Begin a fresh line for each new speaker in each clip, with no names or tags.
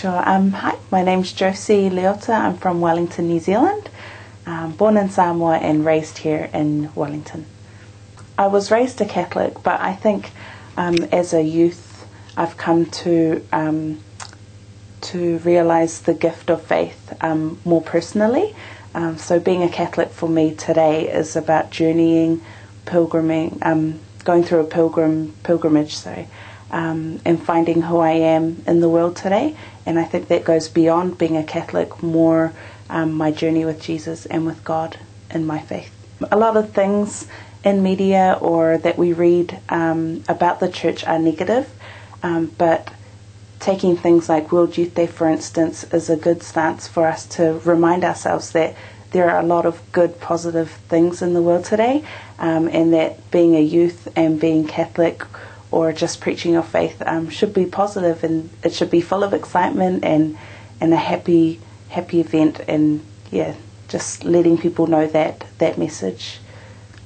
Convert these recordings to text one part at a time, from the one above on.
Sure. Hi, my name's Josie Leota. I'm from Wellington, New Zealand. Born in Samoa and raised here in Wellington. I was raised a Catholic, but I think as a youth I've come to realise the gift of faith more personally. So being a Catholic for me today is about journeying, going through a pilgrimage, and finding who I am in the world today. And I think that goes beyond being a Catholic, more my journey with Jesus and with God in my faith. A lot of things in media or that we read about the church are negative, but taking things like World Youth Day, for instance, is a good stance for us to remind ourselves that there are a lot of good, positive things in the world today, and that being a youth and being Catholic or just preaching your faith should be positive, and it should be full of excitement and a happy event, and just letting people know that message.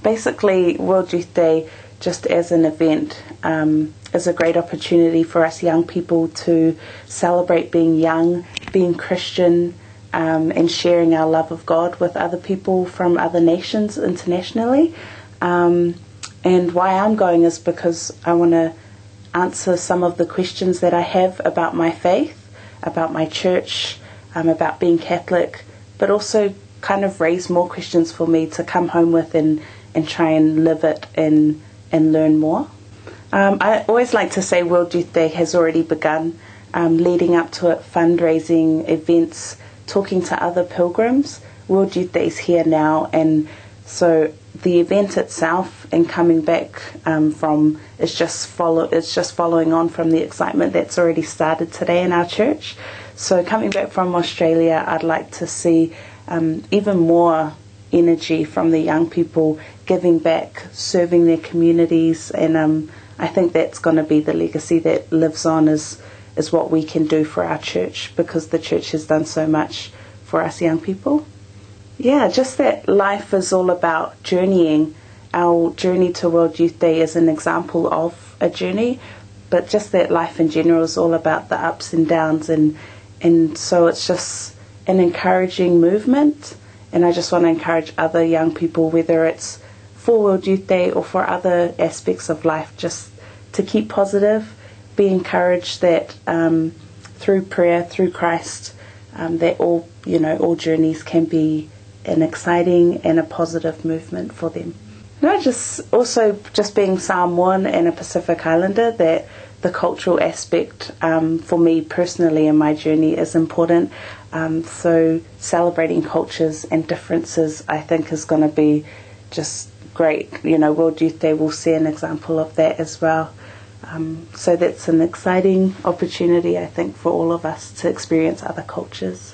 Basically, World Youth Day, just as an event, is a great opportunity for us young people to celebrate being young, being Christian, and sharing our love of God with other people from other nations internationally. And why I'm going is because I want to answer some of the questions that I have about my faith, about my church, about being Catholic, but also kind of raise more questions for me to come home with and try and live it and learn more. I always like to say World Youth Day has already begun, leading up to it, fundraising, events, talking to other pilgrims. World Youth Day is here now, and so the event itself and coming back it's just following on from the excitement that's already started today in our church. So coming back from Australia, I'd like to see even more energy from the young people giving back, serving their communities, and I think that's going to be the legacy that lives on, is what we can do for our church, because the church has done so much for us young people. Yeah, just that life is all about journeying. Our journey to World Youth Day is an example of a journey, but just that life in general is all about the ups and downs, and so it's just an encouraging movement, and I just want to encourage other young people, whether it's for World Youth Day or for other aspects of life, just to keep positive, be encouraged that through prayer, through Christ, that all journeys can be an exciting and a positive movement for them. Just being Samoan and a Pacific Islander, that the cultural aspect for me personally in my journey is important. So celebrating cultures and differences, I think, is going to be just great. World Youth Day will see an example of that as well. So that's an exciting opportunity, I think, for all of us to experience other cultures.